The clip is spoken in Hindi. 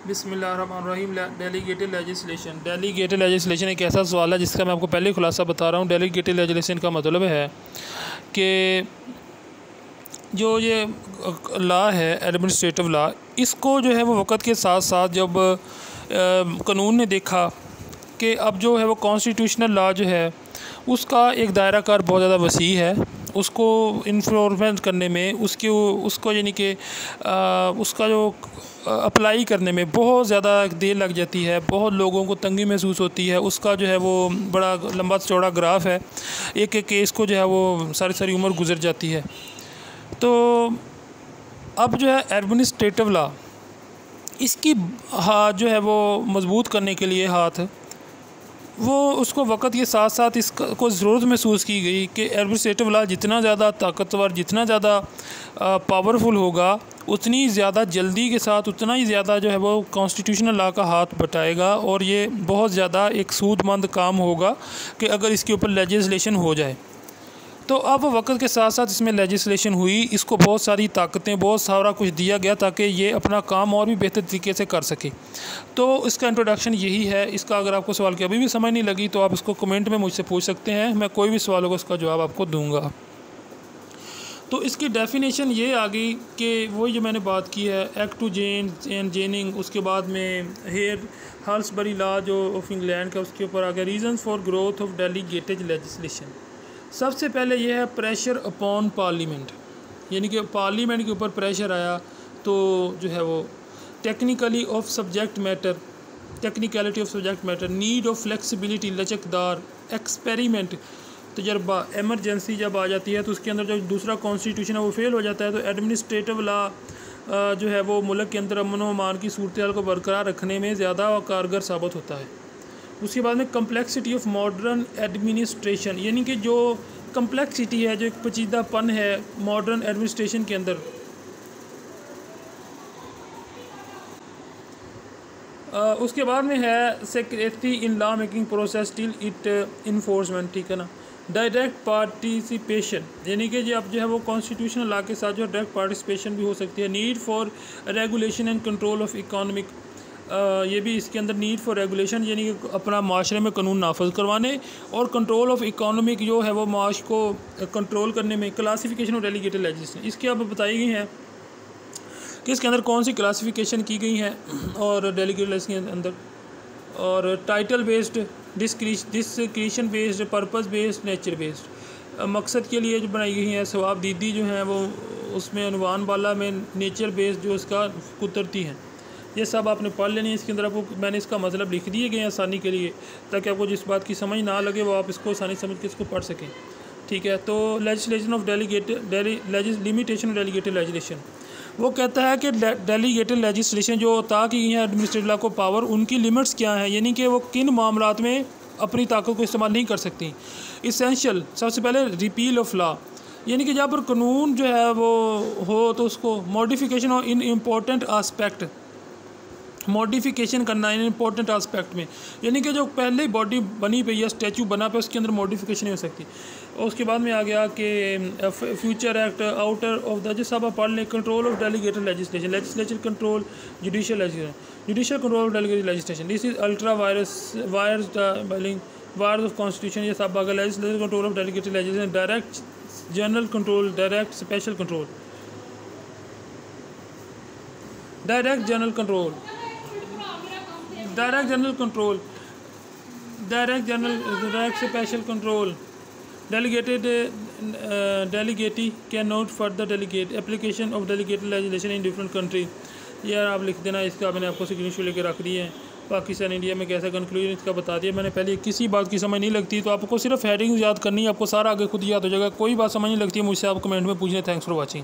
बिस्मिल्लाहिर्रहमानिर्रहीम। डेलीगेटेड लेजिस्लेशन एक ऐसा सवाल है जिसका मैं आपको पहले ही खुलासा बता रहा हूँ। डेलीगेटेड लेजिस्लेशन का मतलब है कि जो ये लॉ है, एडमिनिस्ट्रेटिव लॉ, इसको जो है वो वक्त के साथ साथ जब कानून ने देखा कि अब जो है वो कॉन्स्टिट्यूशनल लॉ जो है उसका एक दायरा कार बहुत ज़्यादा वसी है, उसको इन्फोर्समेंट करने में उसको यानी कि उसका जो अप्लाई करने में बहुत ज़्यादा देर लग जाती है, बहुत लोगों को तंगी महसूस होती है। उसका जो है वो बड़ा लंबा चौड़ा ग्राफ है, एक एक केस को जो है वो सारी सारी उम्र गुजर जाती है। तो अब जो है एडमिनिस्ट्रेटिव लॉ, इसकी जो है वो मजबूत करने के लिए वो उसको वक़्त के साथ साथ इसको ज़रूरत महसूस की गई कि एडमिनिस्ट्रेटिव लॉ जितना ज़्यादा ताकतवर, जितना ज़्यादा पावरफुल होगा, उतनी ज़्यादा जल्दी के साथ उतना ही ज़्यादा जो है वो कॉन्स्टिट्यूशनल लॉ का हाथ बटाएगा और ये बहुत ज़्यादा एक सूदमंद काम होगा कि अगर इसके ऊपर लेजिस्लेशन हो जाए। तो अब वक्त के साथ साथ इसमें लेजिस्लेशन हुई, इसको बहुत सारी ताकतें, बहुत सारा कुछ दिया गया ताकि ये अपना काम और भी बेहतर तरीके से कर सके। तो इसका इंट्रोडक्शन यही है। इसका अगर आपको सवाल की अभी भी समझ नहीं लगी तो आप इसको कमेंट में मुझसे पूछ सकते हैं, मैं कोई भी सवाल होगा उसका जवाब आपको दूंगा। तो इसकी डेफिनेशन ये आ गई कि वही जो मैंने बात की है, एक्ट टू जेनिंग, उसके बाद में हेयर हाल्सबरी लॉ जो ऑफ इंग्लैंड का, उसके ऊपर आ गया reasons for growth of delegated legislation. सबसे पहले यह है प्रेशर अपॉन पार्लियामेंट, यानी कि पार्लियामेंट के ऊपर प्रेशर आया तो जो है वो technicality of subject matter, need of flexibility, लचकदार, एक्सपेरिमेंट, तजर्बा, एमरजेंसी जब आ जाती है तो उसके अंदर जो दूसरा कॉन्स्टिट्यूशन है वो फेल हो जाता है तो एडमिनिस्ट्रेटिव लॉ जो है वो मुल्क के अंदर अमन व अमान की सूरत हाल को बरकरार रखने में ज़्यादा कारगर साबित होता है। उसके बाद में कम्प्लेक्सिटी ऑफ मॉडर्न एडमिनिस्ट्रेशन, यानी कि जो कम्प्लेक्सिटी है, जो एक पेचीदापन है मॉडर्न एडमिनिस्ट्रेशन के अंदर, उसके बाद में है secretary in law making process till it enforcement, ठीक है ना। डायरेक्ट पार्टिसिपेशन, यानी कि जो अब जो है वो कॉन्स्टिट्यूशनल लॉ के साथ जो डायरेक्ट पार्टिसिपेशन भी हो सकती है। Need for regulation and control of economic, ये भी इसके अंदर नीड फॉर रेगुलेशन, यानी कि अपना माशरे में कानून नाफज करवाने, और कंट्रोल ऑफ इकोनॉमिक जो है वो माश को कंट्रोल करने में। क्लासिफिकेशन ऑफ डेलीगेटेड लेजिस्लेशन, इसके अब बताई गई हैं कि इसके अंदर कौन सी क्लासिफिकेशन की गई हैं और डेलीगेटेड लेजिस्लेशन के अंदर, और title based, discretion based, purpose based, nature based, मकसद के लिए जो बनाई गई हैं। सवाब दीदी जो हैं वो उसमें अनुमान वाला में, नेचर बेस्ड जो उसका कुदरती हैं। ये सब आपने पढ़ लेनी है। इसके अंदर आपको मैंने इसका मतलब लिख दिए गए हैं आसानी के लिए, ताकि आपको जिस बात की समझ ना लगे वो आप इसको आसानी समझ के इसको पढ़ सकें, ठीक है। तो legislation of limitation of delegated legislation, वो कहता है कि डेलीगेटेड लेजिस्लेशन जो अता की गई है एडमिनिस्ट्रेटिव लॉ को पावर, उनकी लिमिट्स क्या हैं, यानी कि वो किन मामलात में अपनी ताकत को इस्तेमाल नहीं कर सकती। इसेंशियल, सबसे पहले रिपील ऑफ लॉ, यानी कि जहाँ पर कानून जो है वो हो तो उसको मॉडिफिकेशन और इन इम्पोर्टेंट आस्पेक्ट, मॉडिफिकेशन करना इन इम्पोर्टेंट आस्पेक्ट में, यानी कि जो पहले बॉडी बनी पई है, स्टैचू बना पे, उसके अंदर मॉडिफिकेशन नहीं हो सकती। और उसके बाद में आ गया कि future act, outer of the, जो सब पढ़ लें। Control of delegated legislation, legislature control, judicial control of delegated legislation, this is ultra vires of constitution, ये सब अगर legislature control of delegated legislation, direct general control, direct special control, direct general control, direct special control, delegatee can not further delegate, application of delegated legislation in different country. यार आप लिख देना, इसका मैंने आपको स्क्रीनशॉट लेके रख दिए हैं। पाकिस्तान इंडिया में कैसा कंक्लूजन इसका बता दिया मैंने पहले। किसी बात की समझ नहीं लगती तो आपको सिर्फ हेडिंग याद करनी है, आपको सारा आगे खुद याद हो जाएगा। कोई बात समझ नहीं लगती है मुझसे आप कमेंट में पूछें। Thanks for watching.